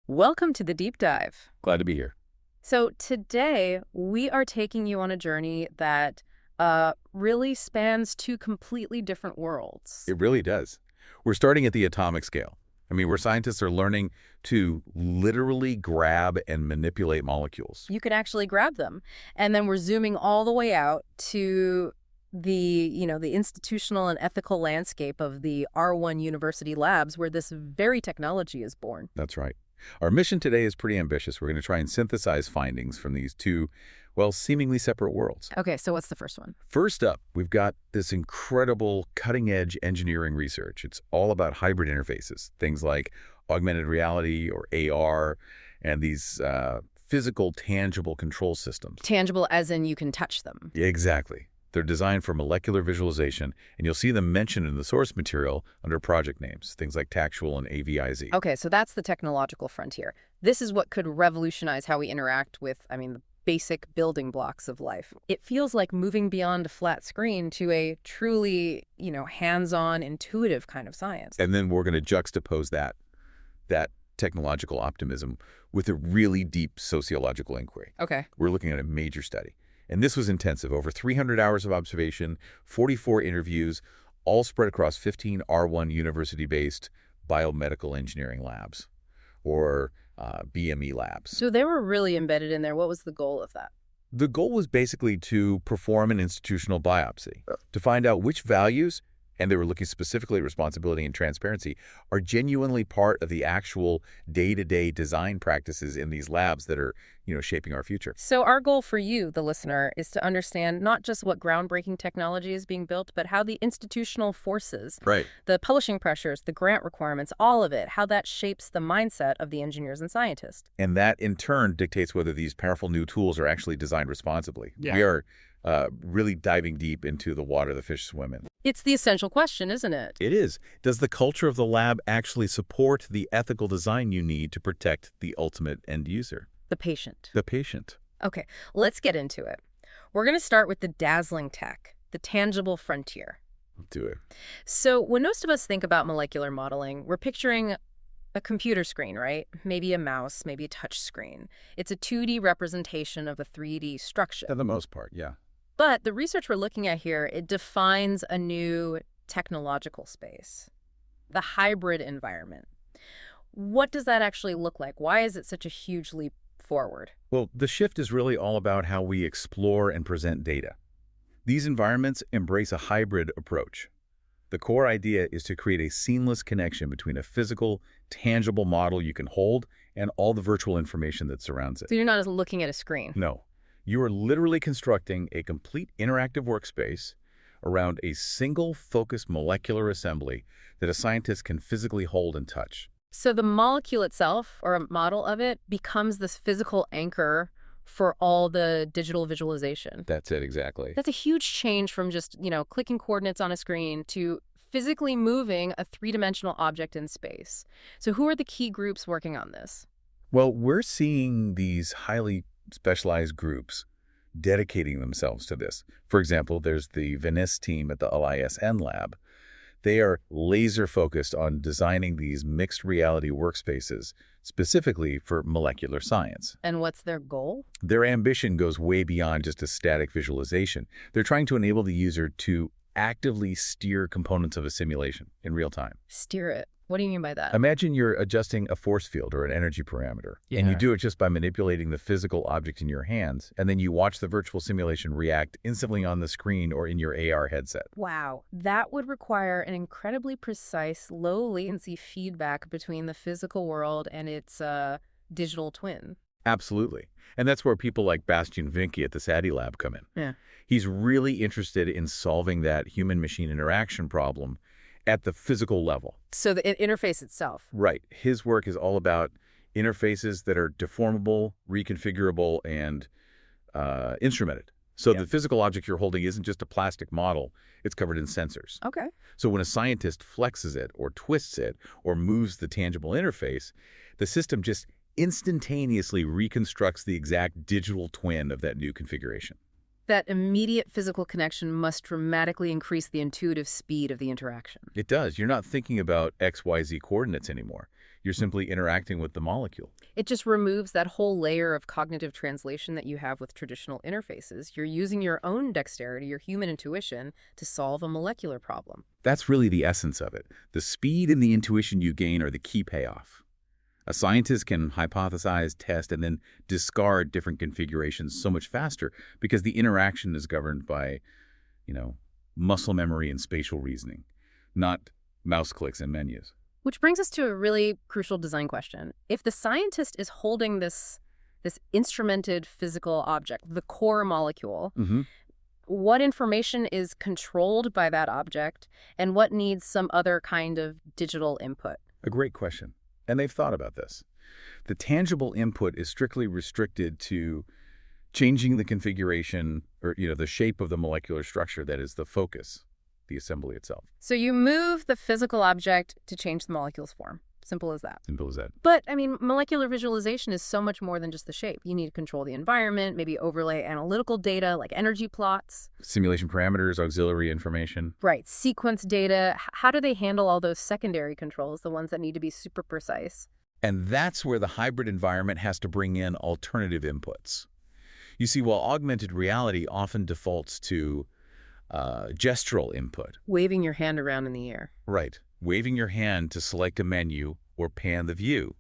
Welcome to the deep dive. Glad to be here. So today we are taking you on a journey that really spans two completely different worlds. It really does. We're starting at the atomic scale. I mean, where scientists are learning to literally grab and manipulate molecules. You can actually grab them. And then we're zooming all the way out to the institutional and ethical landscape of the R1 University labs where this very technology is born. That's right. Our mission today is pretty ambitious. We're going to try and synthesize findings from these two, well, seemingly separate worlds. Okay, so what's the first one? First up, we've got this incredible cutting-edge engineering research. It's all about hybrid interfaces, things like augmented reality or AR, and these physical, tangible control systems. Tangible as in you can touch them. Exactly. They're designed for molecular visualization, and you'll see them mentioned in the source material under project names, things like Tactual and AVIZ. Okay, so that's the technological frontier. This is what could revolutionize how we interact with, the basic building blocks of life. It feels like moving beyond a flat screen to a truly, hands-on, intuitive kind of science. And then we're going to juxtapose that technological optimism with a really deep sociological inquiry. Okay. We're looking at a major study. And this was intensive, over 300 hours of observation, 44 interviews, all spread across 15 R1 university-based biomedical engineering labs, or BME labs. So they were really embedded in there. What was the goal of that? The goal was basically to perform an institutional biopsy, to find out which values, and they were looking specifically at responsibility and transparency, are genuinely part of the actual day-to-day design practices in these labs that are, shaping our future. So our goal for you, the listener, is to understand not just what groundbreaking technology is being built, but how the institutional forces, Right. the publishing pressures, the grant requirements, all of it, how that shapes the mindset of the engineers and scientists. And that, in turn, dictates whether these powerful new tools are actually designed responsibly. Yeah. We are really diving deep into the water the fish swim in. It's the essential question, isn't it? It is. Does the culture of the lab actually support the ethical design you need to protect the ultimate end user? The patient. The patient. Okay, let's get into it. We're going to start with the dazzling tech, the tangible frontier. Do it. So when most of us think about molecular modeling, we're picturing a computer screen, right? Maybe a mouse, maybe a touch screen. It's a 2D representation of a 3D structure. For the most part, yeah. But the research we're looking at here, it defines a new technological space, the hybrid environment. What does that actually look like? Why is it such a huge leap forward? Well, the shift is really all about how we explore and present data. These environments embrace a hybrid approach. The core idea is to create a seamless connection between a physical, tangible model you can hold and all the virtual information that surrounds it. So you're not just looking at a screen. No. You are literally constructing a complete interactive workspace around a single focused molecular assembly that a scientist can physically hold and touch. So the molecule itself, or a model of it, becomes this physical anchor for all the digital visualization. That's it, exactly. That's a huge change from just, clicking coordinates on a screen to physically moving a three-dimensional object in space. So who are the key groups working on this? Well, we're seeing these highly specialized groups dedicating themselves to this. For example, there's the Venice team at the LISN lab. They are laser focused on designing these mixed reality workspaces specifically for molecular science. And what's their goal? Their ambition goes way beyond just a static visualization. They're trying to enable the user to actively steer components of a simulation in real time. Steer it. What do you mean by that? Imagine you're adjusting a force field or an energy parameter, and you do it just by manipulating the physical object in your hands, and then you watch the virtual simulation react instantly on the screen or in your AR headset. Wow, that would require an incredibly precise, low-latency feedback between the physical world and its digital twin. Absolutely. And that's where people like Bastian Vinke at the SADI lab come in. Yeah. He's really interested in solving that human-machine interaction problem at the physical level. So the interface itself. Right. His work is all about interfaces that are deformable, reconfigurable, and instrumented. So the physical object you're holding isn't just a plastic model. It's covered in sensors. Okay. So when a scientist flexes it or twists it or moves the tangible interface, the system just instantaneously reconstructs the exact digital twin of that new configuration. That immediate physical connection must dramatically increase the intuitive speed of the interaction. It does. You're not thinking about XYZ coordinates anymore. You're simply interacting with the molecule. It just removes that whole layer of cognitive translation that you have with traditional interfaces. You're using your own dexterity, your human intuition, to solve a molecular problem. That's really the essence of it. The speed and the intuition you gain are the key payoff. A scientist can hypothesize, test, and then discard different configurations so much faster because the interaction is governed by, muscle memory and spatial reasoning, not mouse clicks and menus. Which brings us to a really crucial design question. If the scientist is holding this instrumented physical object, the core molecule, what information is controlled by that object and what needs some other kind of digital input? A great question. And they've thought about this. The tangible input is strictly restricted to changing the configuration or, the shape of the molecular structure that is the focus, the assembly itself. So you move the physical object to change the molecule's form. Simple as that. Simple as that. But, molecular visualization is so much more than just the shape. You need to control the environment, maybe overlay analytical data like energy plots. Simulation parameters, auxiliary information. Right. Sequence data. How do they handle all those secondary controls, the ones that need to be super precise? And that's where the hybrid environment has to bring in alternative inputs. You see, while augmented reality often defaults to gestural input. Waving your hand around in the air. Right. Waving your hand to select a menu or pan the view.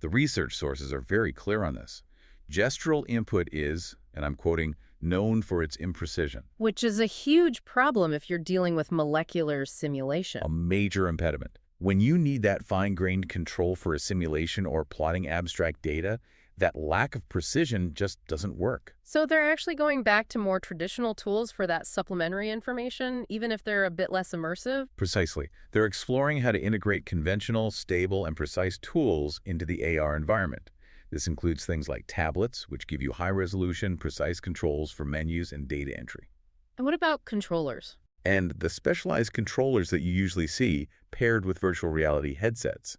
The research sources are very clear on this. Gestural input is, and I'm quoting, known for its imprecision. Which is a huge problem if you're dealing with molecular simulation. A major impediment. When you need that fine-grained control for a simulation or plotting abstract data, that lack of precision just doesn't work. So they're actually going back to more traditional tools for that supplementary information, even if they're a bit less immersive? Precisely. They're exploring how to integrate conventional, stable, and precise tools into the AR environment. This includes things like tablets, which give you high-resolution, precise controls for menus and data entry. And what about controllers? And the specialized controllers that you usually see paired with virtual reality headsets.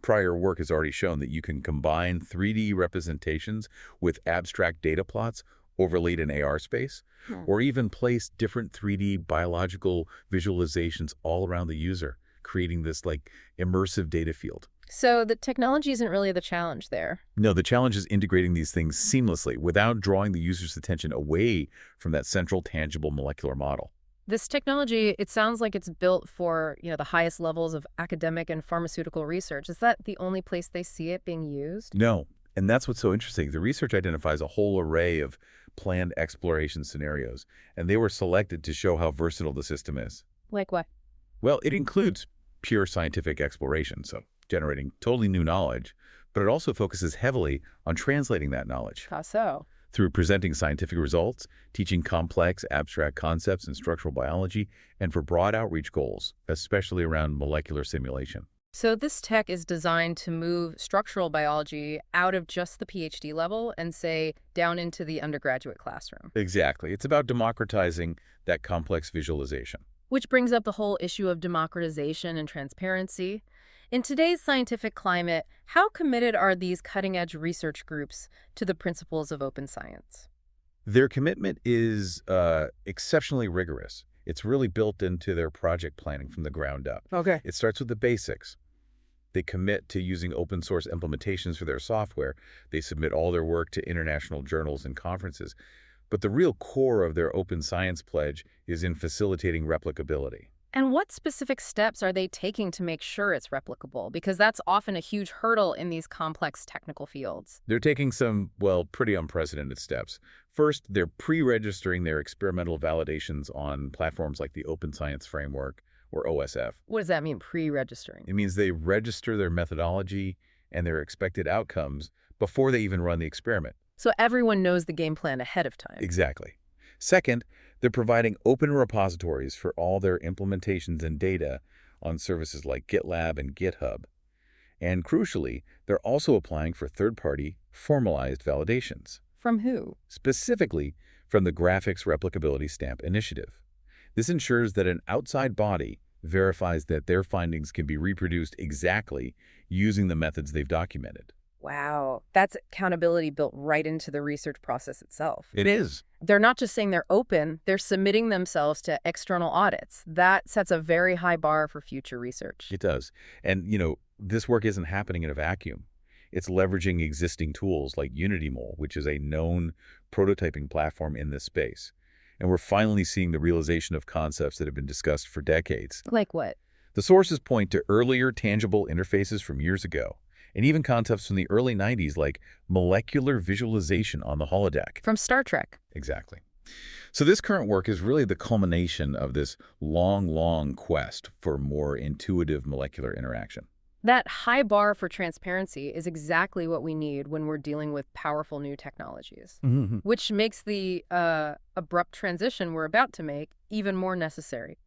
Prior work has already shown that you can combine 3D representations with abstract data plots overlaid in AR space, or even place different 3D biological visualizations all around the user, creating this immersive data field. So the technology isn't really the challenge there. No, the challenge is integrating these things seamlessly without drawing the user's attention away from that central tangible molecular model. This technology, it sounds like it's built for, the highest levels of academic and pharmaceutical research. Is that the only place they see it being used? No, and that's what's so interesting. The research identifies a whole array of planned exploration scenarios, and they were selected to show how versatile the system is. Like what? Well, it includes pure scientific exploration, so generating totally new knowledge, but it also focuses heavily on translating that knowledge. How so? Through presenting scientific results, teaching complex, abstract concepts in structural biology, and for broad outreach goals, especially around molecular simulation. So this tech is designed to move structural biology out of just the PhD level and, say, down into the undergraduate classroom. Exactly. It's about democratizing that complex visualization. Which brings up the whole issue of democratization and transparency. In today's scientific climate, how committed are these cutting-edge research groups to the principles of open science? Their commitment is exceptionally rigorous. It's really built into their project planning from the ground up. Okay. It starts with the basics. They commit to using open source implementations for their software. They submit all their work to international journals and conferences. But the real core of their open science pledge is in facilitating replicability. And what specific steps are they taking to make sure it's replicable? Because that's often a huge hurdle in these complex technical fields. They're taking some, pretty unprecedented steps. First, they're pre-registering their experimental validations on platforms like the Open Science Framework, or OSF. What does that mean, pre-registering? It means they register their methodology and their expected outcomes before they even run the experiment. So everyone knows the game plan ahead of time. Exactly. Second, they're providing open repositories for all their implementations and data on services like GitLab and GitHub. And crucially, they're also applying for third-party formalized validations. From who? Specifically, from the Graphics Replicability Stamp Initiative. This ensures that an outside body verifies that their findings can be reproduced exactly using the methods they've documented. Wow, that's accountability built right into the research process itself. It is. They're not just saying they're open, they're submitting themselves to external audits. That sets a very high bar for future research. It does. And, this work isn't happening in a vacuum. It's leveraging existing tools like UnityMole, which is a known prototyping platform in this space. And we're finally seeing the realization of concepts that have been discussed for decades. Like what? The sources point to earlier tangible interfaces from years ago, and even concepts from the early 90s like molecular visualization on the holodeck. From Star Trek. Exactly. So this current work is really the culmination of this long quest for more intuitive molecular interaction. That high bar for transparency is exactly what we need when we're dealing with powerful new technologies, which makes the abrupt transition we're about to make even more necessary.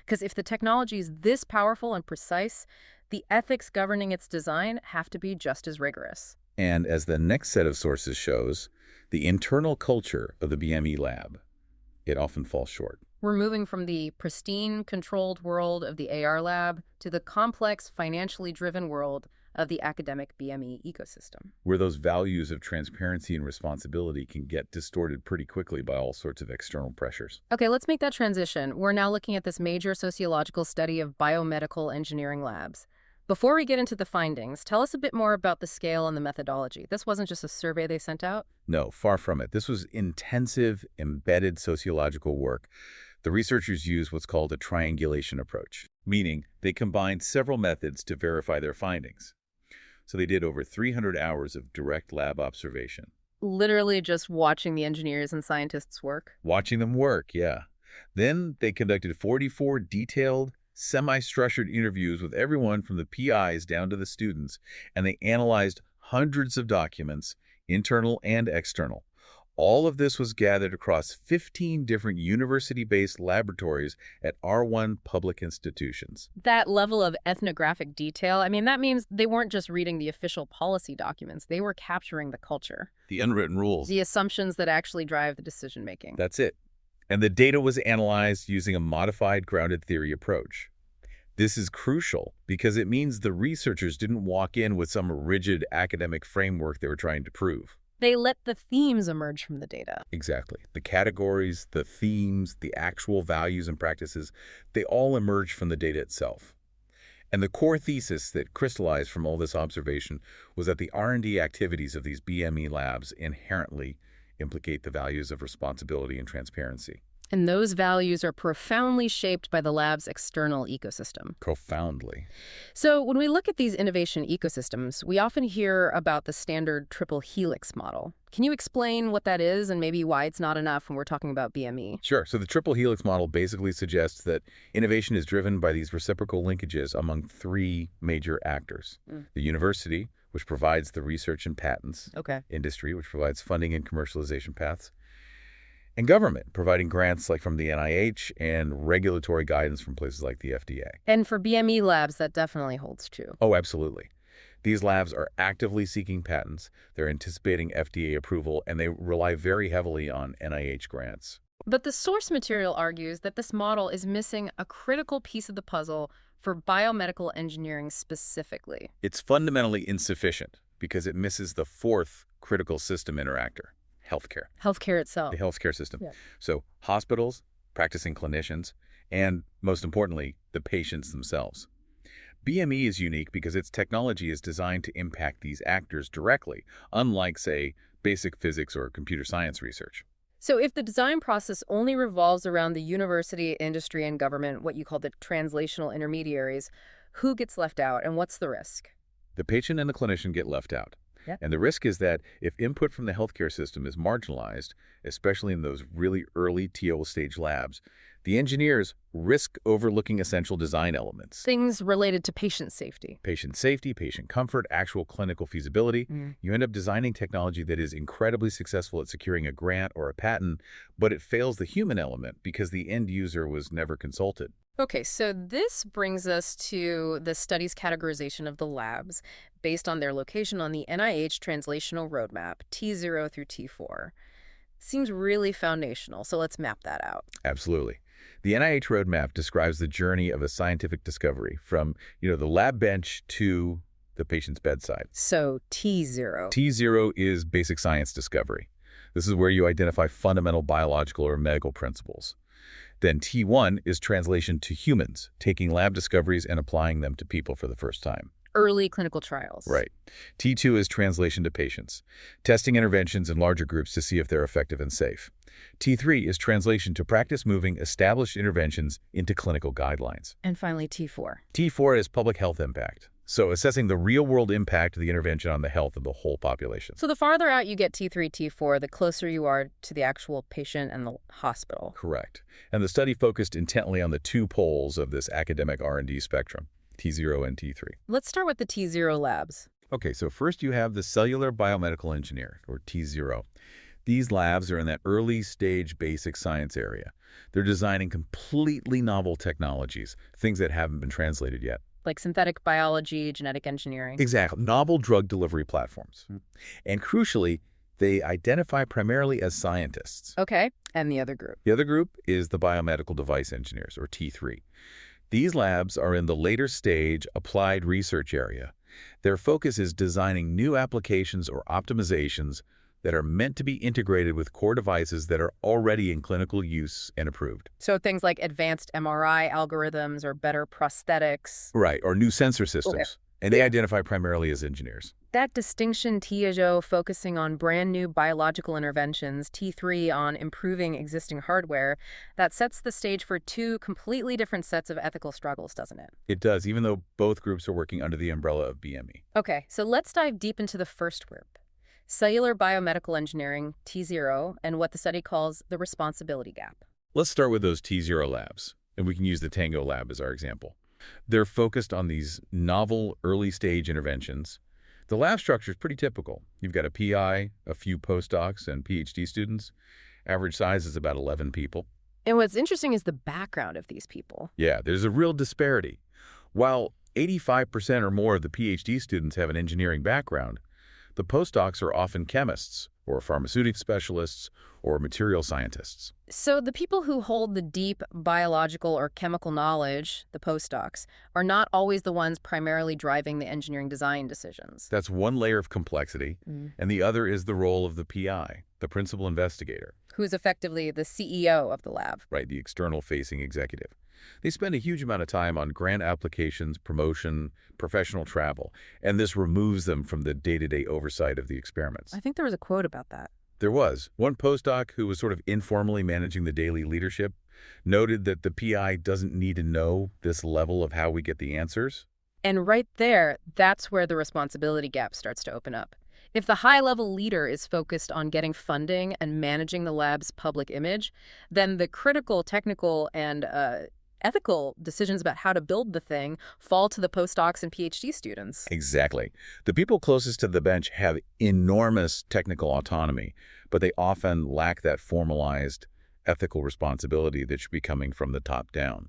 Because if the technology is this powerful and precise, the ethics governing its design have to be just as rigorous. And as the next set of sources shows, the internal culture of the BME lab, it often falls short. We're moving from the pristine, controlled world of the AR lab to the complex, financially driven world of the academic BME ecosystem. Where those values of transparency and responsibility can get distorted pretty quickly by all sorts of external pressures. Okay, let's make that transition. We're now looking at this major sociological study of biomedical engineering labs. Before we get into the findings, tell us a bit more about the scale and the methodology. This wasn't just a survey they sent out? No, far from it. This was intensive, embedded sociological work. The researchers used what's called a triangulation approach, meaning they combined several methods to verify their findings. So they did over 300 hours of direct lab observation. Literally just watching the engineers and scientists work? Watching them work, yeah. Then they conducted 44 detailed, semi-structured interviews with everyone from the PIs down to the students, and they analyzed hundreds of documents, internal and external. All of this was gathered across 15 different university-based laboratories at R1 public institutions. That level of ethnographic detail, I mean, that means they weren't just reading the official policy documents. They were capturing the culture. The unwritten rules. The assumptions that actually drive the decision-making. That's it. And the data was analyzed using a modified grounded theory approach. This is crucial because it means the researchers didn't walk in with some rigid academic framework they were trying to prove. They let the themes emerge from the data. Exactly. The categories, the themes, the actual values and practices, they all emerge from the data itself. And the core thesis that crystallized from all this observation was that the R&D activities of these BME labs inherently implicate the values of responsibility and transparency. And those values are profoundly shaped by the lab's external ecosystem. Profoundly. So when we look at these innovation ecosystems, we often hear about the standard triple helix model. Can you explain what that is and maybe why it's not enough when we're talking about BME? Sure. So the triple helix model basically suggests that innovation is driven by these reciprocal linkages among three major actors. The university, which provides the research and patents. Okay. Industry, which provides funding and commercialization paths. And government, providing grants like from the NIH and regulatory guidance from places like the FDA. And for BME labs, that definitely holds true. Oh, absolutely. These labs are actively seeking patents, they're anticipating FDA approval, and they rely very heavily on NIH grants. But the source material argues that this model is missing a critical piece of the puzzle for biomedical engineering specifically. It's fundamentally insufficient because it misses the fourth critical system interactor. Healthcare. Healthcare itself. The healthcare system. Yeah. So hospitals, practicing clinicians, and most importantly, the patients themselves. BME is unique because its technology is designed to impact these actors directly, unlike, say, basic physics or computer science research. So if the design process only revolves around the university, industry, and government, what you call the translational intermediaries, who gets left out and what's the risk? The patient and the clinician get left out. Yeah. And the risk is that if input from the healthcare system is marginalized, especially in those really early TO stage labs, the engineers risk overlooking essential design elements. Things related to patient safety. Patient safety, patient comfort, actual clinical feasibility. You end up designing technology that is incredibly successful at securing a grant or a patent, but it fails the human element because the end user was never consulted. Okay, so this brings us to the study's categorization of the labs based on their location on the NIH Translational Roadmap, T0 through T4. Seems really foundational, so let's map that out. Absolutely. The NIH Roadmap describes the journey of a scientific discovery from, the lab bench to the patient's bedside. So T0. T0 is basic science discovery. This is where you identify fundamental biological or medical principles. Then T1 is translation to humans, taking lab discoveries and applying them to people for the first time. early clinical trials. Right. T2 is translation to patients, testing interventions in larger groups to see if they're effective and safe. T3 is translation to practice moving established interventions into clinical guidelines. And finally, T4. T4 is public health impact, so assessing the real-world impact of the intervention on the health of the whole population. So the farther out you get T3, T4, the closer you are to the actual patient and the hospital. Correct. And the study focused intently on the two poles of this academic R&D spectrum, T0 and T3. Let's start with the T0 labs. Okay, so first you have the cellular biomedical engineer, or T0. These labs are in that early stage basic science area. They're designing completely novel technologies, things that haven't been translated yet. Like synthetic biology, genetic engineering. Exactly. Novel drug delivery platforms. And crucially, they identify primarily as scientists. Okay, and the other group? The other group is the biomedical device engineers, or T3. These labs are in the later stage applied research area. Their focus is designing new applications or optimizations that are meant to be integrated with core devices that are already in clinical use and approved. So things like advanced MRI algorithms or better prosthetics. Right, or new sensor systems. Okay. And they identify primarily as engineers. That distinction, T0 focusing on brand new biological interventions, T3 on improving existing hardware, that sets the stage for two completely different sets of ethical struggles, doesn't it? It does, even though both groups are working under the umbrella of BME. Okay, so let's dive deep into the first group. Cellular biomedical engineering, T0, and what the study calls the responsibility gap. Let's start with those T0 labs, and we can use the Tango lab as our example. They're focused on these novel early-stage interventions. The lab structure is pretty typical. You've got a PI, a few postdocs, and PhD students. Average size is about 11 people. And what's interesting is the background of these people. Yeah, there's a real disparity. While 85% or more of the PhD students have an engineering background, the postdocs are often chemists, or pharmaceutical specialists, or material scientists. So the people who hold the deep biological or chemical knowledge, the postdocs, are not always the ones primarily driving the engineering design decisions. That's one layer of complexity, and the other is the role of the PI, the principal investigator. Who's effectively the CEO of the lab. Right, the external-facing executive. They spend a huge amount of time on grant applications, promotion, professional travel, and this removes them from the day-to-day oversight of the experiments. I think there was a quote about that. There was. One postdoc who was sort of informally managing the daily leadership noted that the PI doesn't need to know this level of how we get the answers. And right there, that's where the responsibility gap starts to open up. If the high-level leader is focused on getting funding and managing the lab's public image, then the critical, technical, and ethical decisions about how to build the thing fall to the postdocs and PhD students. Exactly. The people closest to the bench have enormous technical autonomy, but they often lack that formalized ethical responsibility that should be coming from the top down.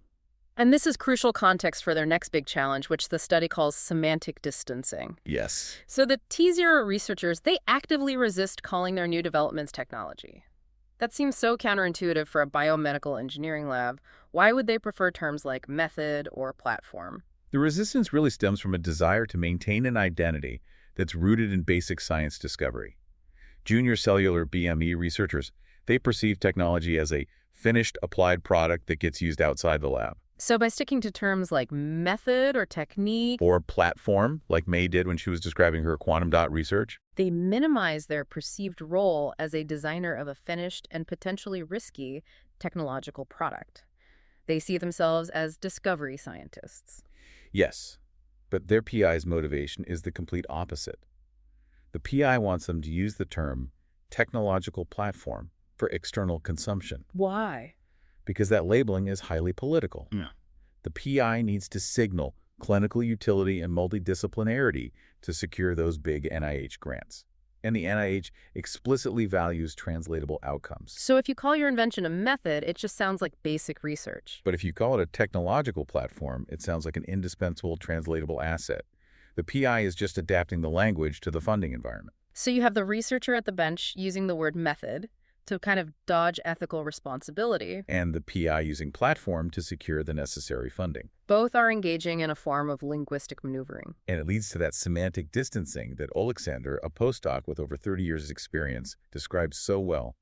And this is crucial context for their next big challenge, which the study calls semantic distancing. Yes. So the T0 researchers, they actively resist calling their new developments technology. That seems so counterintuitive for a biomedical engineering lab. Why would they prefer terms like method or platform? The resistance really stems from a desire to maintain an identity that's rooted in basic science discovery. Junior cellular BME researchers, they perceive technology as a finished applied product that gets used outside the lab. So by sticking to terms like method or technique Or platform, like May did when she was describing her quantum dot research, they minimize their perceived role as a designer of a finished and potentially risky technological product. They see themselves as discovery scientists. yes, but their PI's motivation is the complete opposite. The PI wants them to use the term technological platform for external consumption Why? because that labeling is highly political. Yeah. The PI needs to signal clinical utility and multidisciplinarity to secure those big NIH grants. And the NIH explicitly values translatable outcomes. So if you call your invention a method, it just sounds like basic research. But if you call it a technological platform, it sounds like an indispensable translatable asset. The PI is just adapting the language to the funding environment. So you have the researcher at the bench using the word method to kind of dodge ethical responsibility. And the PI using platform to secure the necessary funding. Both are engaging in a form of linguistic maneuvering. And it leads to that semantic distancing that Oleksandr, a postdoc with over 30 years' experience, describes so well.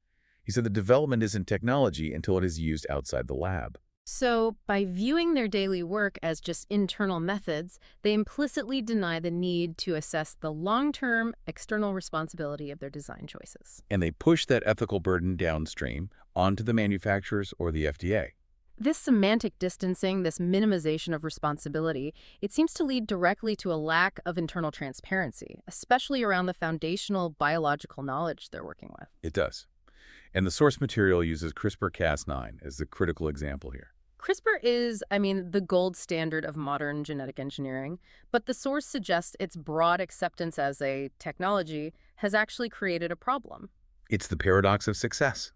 He said the development isn't technology until it is used outside the lab. So, by viewing their daily work as just internal methods, they implicitly deny the need to assess the long-term external responsibility of their design choices. And they push that ethical burden downstream onto the manufacturers or the FDA. This semantic distancing, this minimization of responsibility, it seems to lead directly to a lack of internal transparency, especially around the foundational biological knowledge they're working with. It does. And the source material uses CRISPR-Cas9 as the critical example here. CRISPR is, the gold standard of modern genetic engineering, but the source suggests its broad acceptance as a technology has actually created a problem. It's the paradox of success.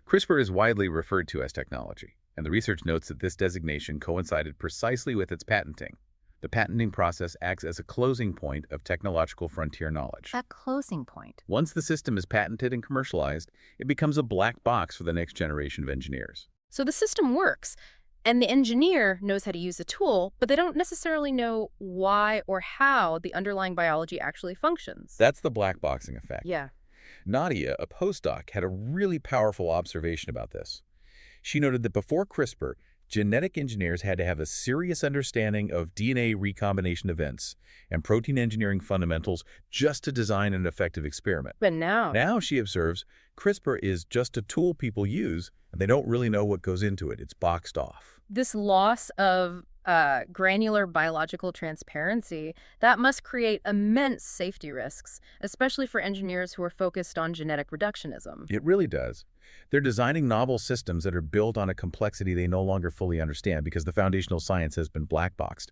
CRISPR is widely referred to as technology, and the research notes that this designation coincided precisely with its patenting. The patenting process acts as a closing point of technological frontier knowledge. A closing point. Once the system is patented and commercialized, it becomes a black box for the next generation of engineers. So the system works, and the engineer knows how to use the tool, but they don't necessarily know why or how the underlying biology actually functions. That's the black boxing effect. Yeah. Nadia, a postdoc, had a really powerful observation about this. She noted that before CRISPR, genetic engineers had to have a serious understanding of DNA recombination events and protein engineering fundamentals just to design an effective experiment. But now... Now, she observes, CRISPR is just a tool people use, and they don't really know what goes into it. It's boxed off. This loss of granular biological transparency, that must create immense safety risks, especially for engineers who are focused on genetic reductionism. It really does. They're designing novel systems that are built on a complexity they no longer fully understand because the foundational science has been black-boxed.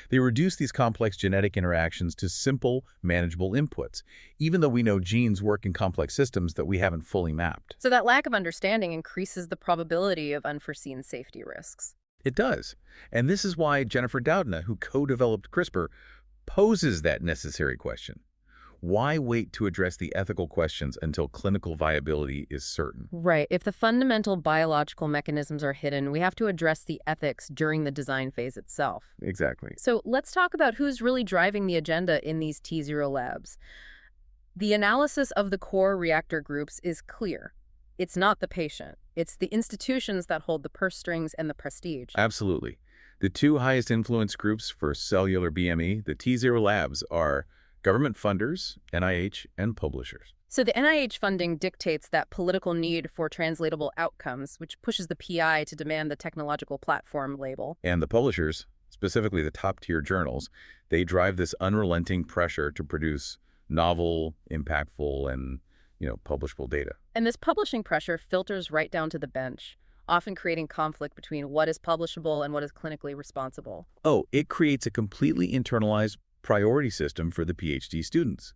They reduce these complex genetic interactions to simple, manageable inputs, even though we know genes work in complex systems that we haven't fully mapped. So that lack of understanding increases the probability of unforeseen safety risks. It does. And this is why Jennifer Doudna, who co-developed CRISPR, poses that necessary question. Why wait to address the ethical questions until clinical viability is certain? Right. If the fundamental biological mechanisms are hidden, we have to address the ethics during the design phase itself. Exactly. So let's talk about who's really driving the agenda in these T0 labs. The analysis of the core reactor groups is clear. It's not the patient. It's the institutions that hold the purse strings and the prestige. Absolutely. The two highest influence groups for cellular BME, the T0 labs, are government funders, NIH, and publishers. So the NIH funding dictates that political need for translatable outcomes, which pushes the PI to demand the technological platform label. And the publishers, specifically the top-tier journals, they drive this unrelenting pressure to produce novel, impactful, and publishable data. And this publishing pressure filters right down to the bench, often creating conflict between what is publishable and what is clinically responsible. Oh, it creates a completely internalized priority system for the PhD students.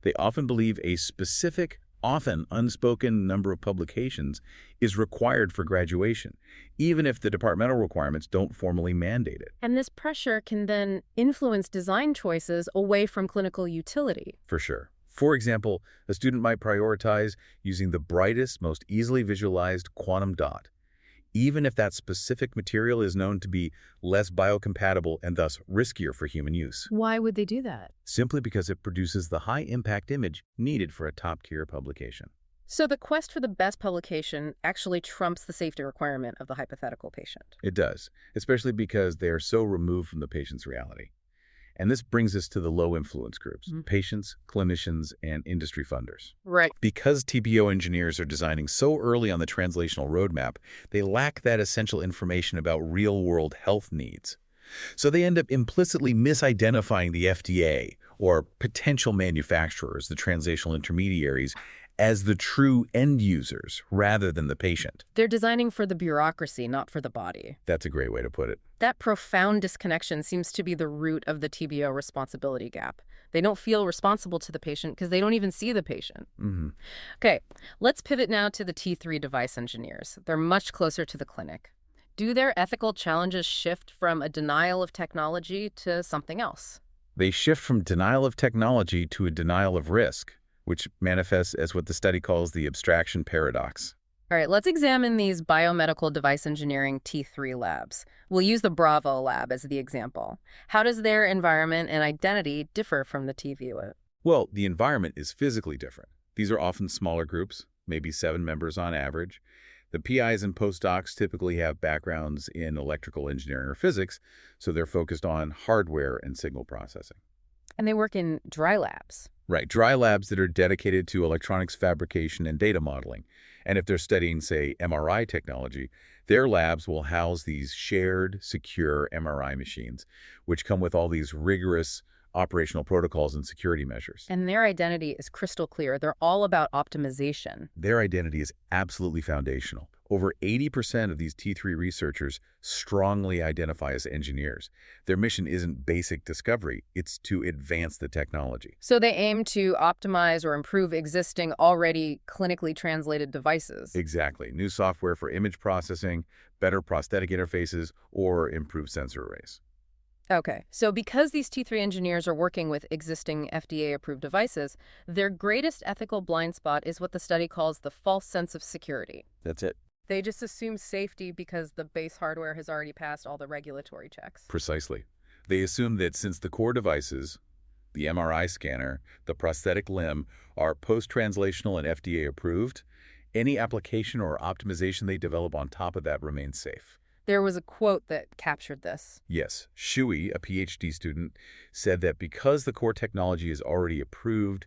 They often believe a specific, often unspoken number of publications is required for graduation, even if the departmental requirements don't formally mandate it. And this pressure can then influence design choices away from clinical utility. For sure. For example, a student might prioritize using the brightest, most easily visualized quantum dot, even if that specific material is known to be less biocompatible and thus riskier for human use. Why would they do that? Simply because it produces the high-impact image needed for a top-tier publication. So the quest for the best publication actually trumps the safety requirement of the hypothetical patient. It does, especially because they are so removed from the patient's reality. And this brings us to the low-influence groups, patients, clinicians, and industry funders. Right. Because TPO engineers are designing so early on the translational roadmap, they lack that essential information about real-world health needs. So they end up implicitly misidentifying the FDA or potential manufacturers, the translational intermediaries, as the true end users rather than the patient. They're designing for the bureaucracy, not for the body. That's a great way to put it. That profound disconnection seems to be the root of the TBO responsibility gap. They don't feel responsible to the patient because they don't even see the patient. Okay, let's pivot now to the T3 device engineers. They're much closer to the clinic. Do their ethical challenges shift from a denial of technology to something else? They shift from denial of technology to a denial of risk, which manifests as what the study calls the abstraction paradox. All right, let's examine these biomedical device engineering T3 labs. We'll use the Bravo lab as the example. How does their environment and identity differ from the TVO? Well, the environment is physically different. These are often smaller groups, maybe 7 members on average. The PIs and postdocs typically have backgrounds in electrical engineering or physics, so they're focused on hardware and signal processing. And they work in dry labs. Right, dry labs that are dedicated to electronics fabrication and data modeling. And if they're studying, say, MRI technology, their labs will house these shared, secure MRI machines, which come with all these rigorous operational protocols and security measures. And their identity is crystal clear. They're all about optimization. Their identity is absolutely foundational. Over 80% of these T3 researchers strongly identify as engineers. Their mission isn't basic discovery, it's to advance the technology. So they aim to optimize or improve existing, already clinically translated devices. Exactly. New software for image processing, better prosthetic interfaces, or improved sensor arrays. Okay, so because these T3 engineers are working with existing FDA-approved devices, their greatest ethical blind spot is what the study calls the false sense of security. That's it. They just assume safety because the base hardware has already passed all the regulatory checks. Precisely. They assume that since the core devices, the MRI scanner, the prosthetic limb, are post-translational and FDA approved, any application or optimization they develop on top of that remains safe. There was a quote that captured this. Yes, Shui, a PhD student, said that because the core technology is already approved,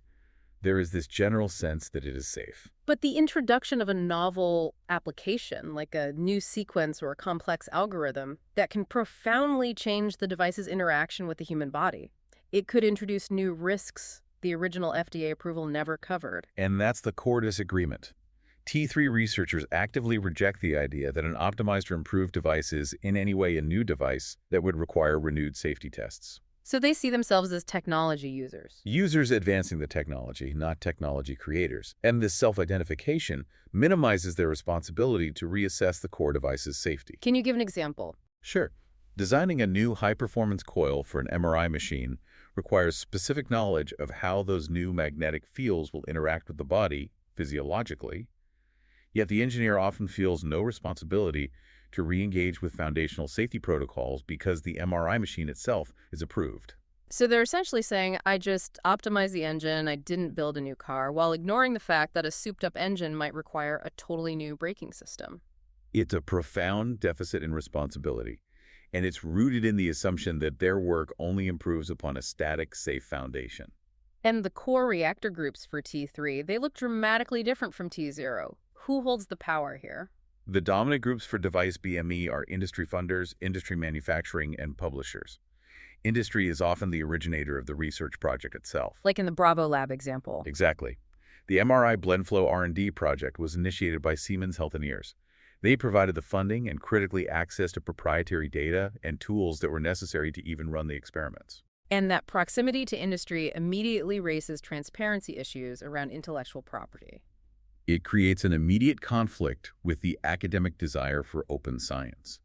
there is this general sense that it is safe. But the introduction of a novel application, like a new sequence or a complex algorithm, that can profoundly change the device's interaction with the human body. It could introduce new risks the original FDA approval never covered. And that's the core disagreement. T3 researchers actively reject the idea that an optimized or improved device is in any way a new device that would require renewed safety tests. So they see themselves as technology users. Users advancing the technology, not technology creators. And this self-identification minimizes their responsibility to reassess the core device's safety. Can you give an example? Sure. Designing a new high-performance coil for an MRI machine requires specific knowledge of how those new magnetic fields will interact with the body physiologically. Yet the engineer often feels no responsibility to re-engage with foundational safety protocols because the MRI machine itself is approved. So they're essentially saying, I just optimized the engine, I didn't build a new car, while ignoring the fact that a souped-up engine might require a totally new braking system. It's a profound deficit in responsibility, and it's rooted in the assumption that their work only improves upon a static, safe foundation. And the core reactor groups for T3, they look dramatically different from T0. Who holds the power here? The dominant groups for device BME are industry funders, industry manufacturing, and publishers. Industry is often the originator of the research project itself. Like in the Bravo Lab example. Exactly. The MRI BlendFlow R&D project was initiated by Siemens Healthineers. They provided the funding and critically access to proprietary data and tools that were necessary to even run the experiments. And that proximity to industry immediately raises transparency issues around intellectual property. It creates an immediate conflict with the academic desire for open science.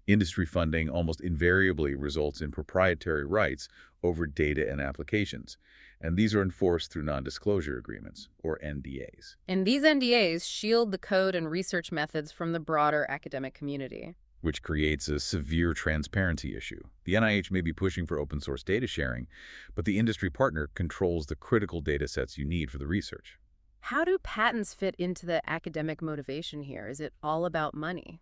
Industry funding almost invariably results in proprietary rights over data and applications, and these are enforced through non-disclosure agreements, or NDAs. And these NDAs shield the code and research methods from the broader academic community. Which creates a severe transparency issue. The NIH may be pushing for open source data sharing, but the industry partner controls the critical data sets you need for the research. How do patents fit into the academic motivation here? Is it all about money?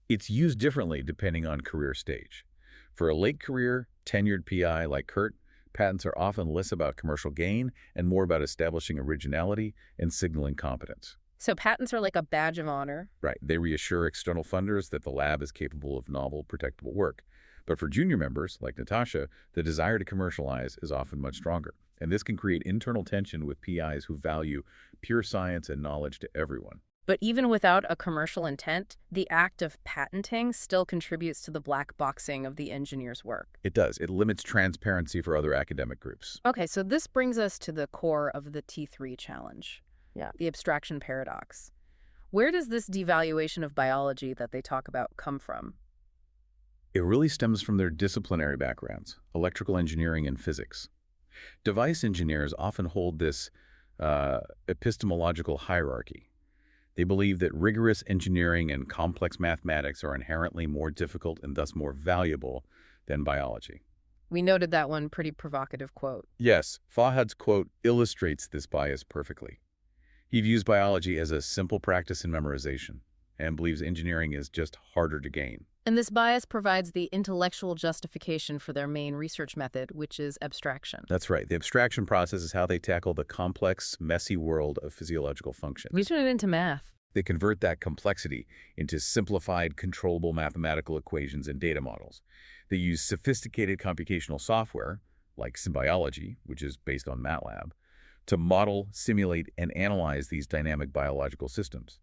It's used differently depending on career stage. For a late career, tenured PI like Kurt, patents are often less about commercial gain and more about establishing originality and signaling competence. So patents are like a badge of honor? Right. They reassure external funders that the lab is capable of novel, protectable work. But for junior members, like Natasha, the desire to commercialize is often much stronger. And this can create internal tension with PIs who value pure science and knowledge to everyone. But even without a commercial intent, the act of patenting still contributes to the black boxing of the engineer's work. It does. It limits transparency for other academic groups. Okay, so this brings us to the core of the T3 challenge. Yeah. The abstraction paradox. Where does this devaluation of biology that they talk about come from? It really stems from their disciplinary backgrounds, electrical engineering and physics. Device engineers often hold this epistemological hierarchy. They believe that rigorous engineering and complex mathematics are inherently more difficult and thus more valuable than biology. We noted that one pretty provocative quote. Yes, Fahad's quote illustrates this bias perfectly. He views biology as a simple practice in memorization. and believes engineering is just harder to gain. And this bias provides the intellectual justification for their main research method, which is abstraction. That's right. The abstraction process is how they tackle the complex, messy world of physiological function. We turn it into math. They convert that complexity into simplified, controllable mathematical equations and data models. They use sophisticated computational software, like Symbiology, which is based on MATLAB, to model, simulate, and analyze these dynamic biological systems.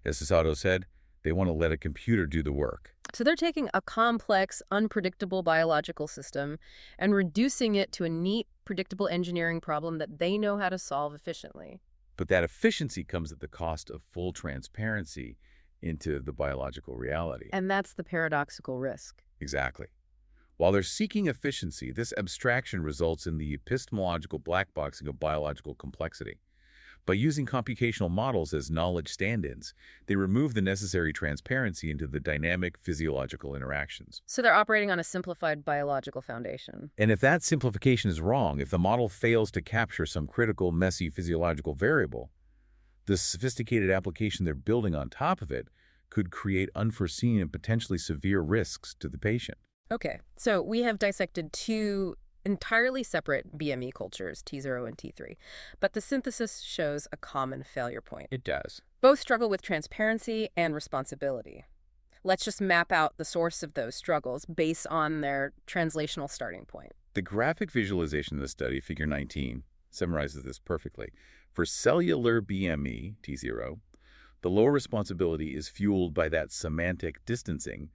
As Sasato said, they want to let a computer do the work. So they're taking a complex, unpredictable biological system and reducing it to a neat, predictable engineering problem that they know how to solve efficiently. But that efficiency comes at the cost of full transparency into the biological reality. And that's the paradoxical risk. Exactly. While they're seeking efficiency, this abstraction results in the epistemological blackboxing of biological complexity. By using computational models as knowledge stand-ins, they remove the necessary transparency into the dynamic physiological interactions. So they're operating on a simplified biological foundation. And if that simplification is wrong, if the model fails to capture some critical, messy physiological variable, the sophisticated application they're building on top of it could create unforeseen and potentially severe risks to the patient. Okay, so we have dissected two entirely separate BME cultures, T0 and T3, but the synthesis shows a common failure point. It does. Both struggle with transparency and responsibility. Let's just map out the source of those struggles based on their translational starting point. The graphic visualization of the study, figure 19, summarizes this perfectly. For cellular BME, T0, the lower responsibility is fueled by that semantic distancing,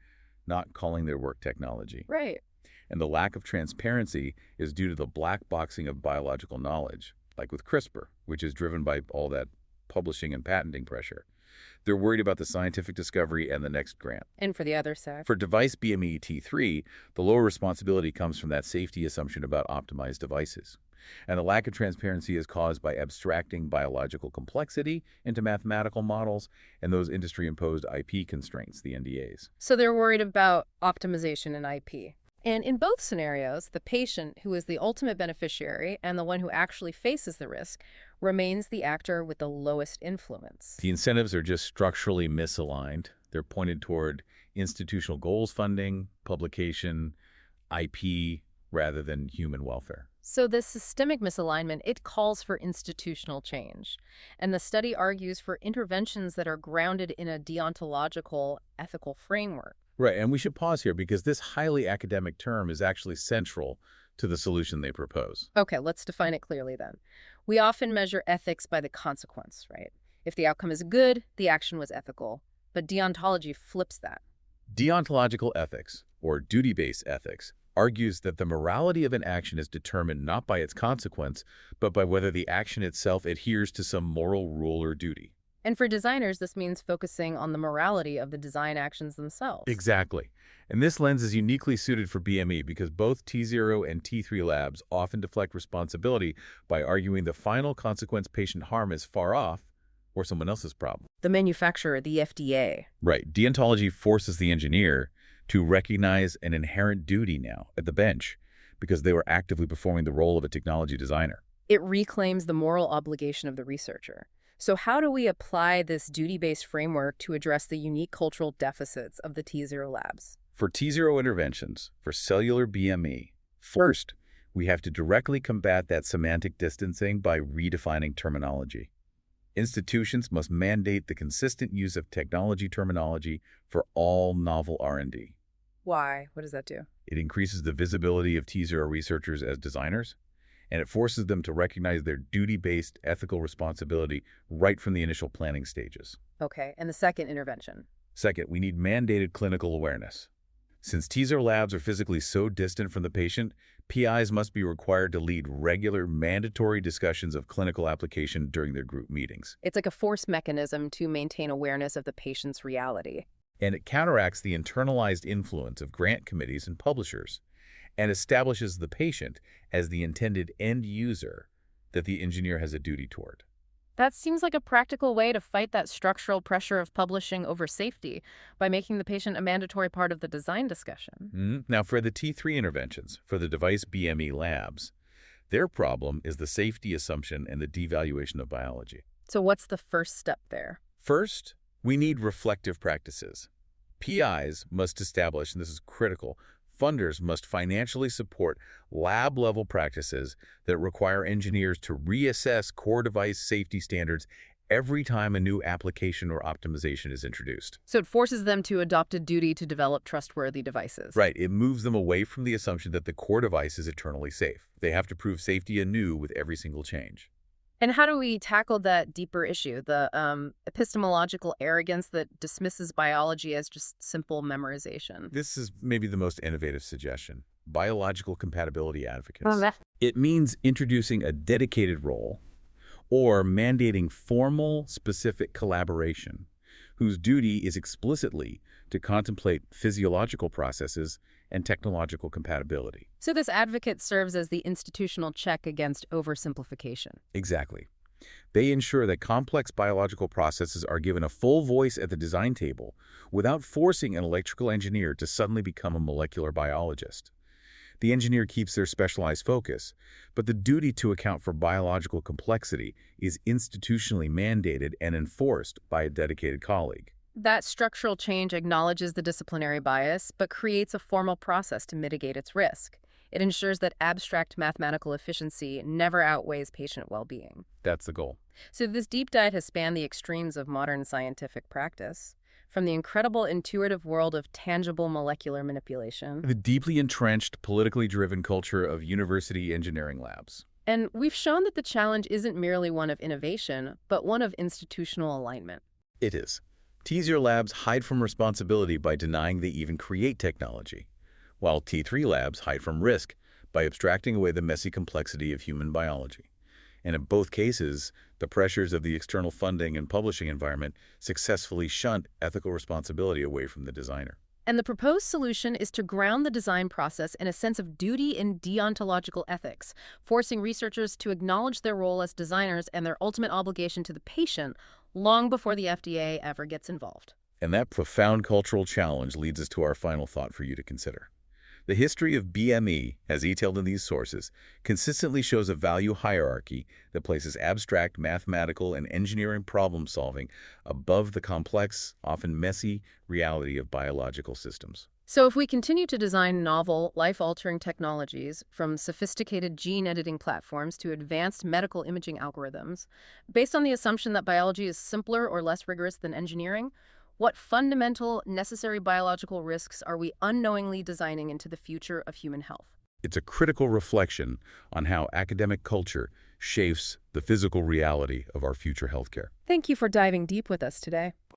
not calling their work technology. Right. And the lack of transparency is due to the black boxing of biological knowledge, like with CRISPR, which is driven by all that publishing and patenting pressure. They're worried about the scientific discovery and the next grant. And for the other side? For device BME T3, the lower responsibility comes from that safety assumption about optimized devices. And the lack of transparency is caused by abstracting biological complexity into mathematical models and those industry-imposed IP constraints, the NDAs. So they're worried about optimization and IP. And in both scenarios, the patient, who is the ultimate beneficiary and the one who actually faces the risk, remains the actor with the lowest influence. The incentives are just structurally misaligned. They're pointed toward institutional goals funding, publication, IP, rather than human welfare. So this systemic misalignment, it calls for institutional change. And the study argues for interventions that are grounded in a deontological, ethical framework. Right, and we should pause here because this highly academic term is actually central to the solution they propose. Okay, let's define it clearly then. We often measure ethics by the consequence, right? If the outcome is good, the action was ethical. But deontology flips that. Deontological ethics, or duty-based ethics, argues that the morality of an action is determined not by its consequence, but by whether the action itself adheres to some moral rule or duty. And for designers, this means focusing on the morality of the design actions themselves. Exactly. And this lens is uniquely suited for BME because both T0 and T3 labs often deflect responsibility by arguing the final consequence patient harm is far off or someone else's problem. The manufacturer, the FDA. Right. Deontology forces the engineer to recognize an inherent duty now at the bench because they were actively performing the role of a technology designer. It reclaims the moral obligation of the researcher. So how do we apply this duty-based framework to address the unique cultural deficits of the T0 labs? For T0 interventions, for cellular BME, first, we have to directly combat that semantic distancing by redefining terminology. Institutions must mandate the consistent use of technology terminology for all novel R&D. Why? What does that do? It increases the visibility of T0 researchers as designers, and it forces them to recognize their duty-based ethical responsibility right from the initial planning stages. Okay, and the second intervention? Second, we need mandated clinical awareness. Since T0 labs are physically so distant from the patient, PIs must be required to lead regular, mandatory discussions of clinical application during their group meetings. It's like a force mechanism to maintain awareness of the patient's reality. And it counteracts the internalized influence of grant committees and publishers, and establishes the patient as the intended end user that the engineer has a duty toward. That seems like a practical way to fight that structural pressure of publishing over safety by making the patient a mandatory part of the design discussion. Now, for the T3 interventions, for the device BME labs, their problem is the safety assumption and the devaluation of biology. So what's the first step there? First, We need reflective practices. PIs must establish, and this is critical, funders must financially support lab-level practices that require engineers to reassess core device safety standards every time a new application or optimization is introduced. So it forces them to adopt a duty to develop trustworthy devices. Right, it moves them away from the assumption that the core device is eternally safe. They have to prove safety anew with every single change. And how do we tackle that deeper issue, the epistemological arrogance that dismisses biology as just simple memorization? This is maybe the most innovative suggestion. Biological compatibility advocates. It means introducing a dedicated role or mandating formal, specific collaboration whose duty is explicitly to contemplate physiological processes and technological compatibility. So this advocate serves as the institutional check against oversimplification. Exactly. They ensure that complex biological processes are given a full voice at the design table without forcing an electrical engineer to suddenly become a molecular biologist. The engineer keeps their specialized focus, but the duty to account for biological complexity is institutionally mandated and enforced by a dedicated colleague. That structural change acknowledges the disciplinary bias, but creates a formal process to mitigate its risk. It ensures that abstract mathematical efficiency never outweighs patient well-being. That's the goal. So this deep dive has spanned the extremes of modern scientific practice, from the incredible intuitive world of tangible molecular manipulation. The deeply entrenched, politically driven culture of university engineering labs. And we've shown that the challenge isn't merely one of innovation, but one of institutional alignment. It is. T0 labs hide from responsibility by denying they even create technology, while T3 labs hide from risk by abstracting away the messy complexity of human biology. And in both cases, the pressures of the external funding and publishing environment successfully shunt ethical responsibility away from the designer. And the proposed solution is to ground the design process in a sense of duty in deontological ethics, forcing researchers to acknowledge their role as designers and their ultimate obligation to the patient long before the FDA ever gets involved. And that profound cultural challenge leads us to our final thought for you to consider. The history of BME, as detailed in these sources, consistently shows a value hierarchy that places abstract mathematical and engineering problem-solving above the complex, often messy, reality of biological systems. So if we continue to design novel, life-altering technologies, from sophisticated gene editing platforms to advanced medical imaging algorithms, based on the assumption that biology is simpler or less rigorous than engineering, what fundamental, necessary biological risks are we unknowingly designing into the future of human health? It's a critical reflection on how academic culture shapes the physical reality of our future healthcare. Thank you for diving deep with us today.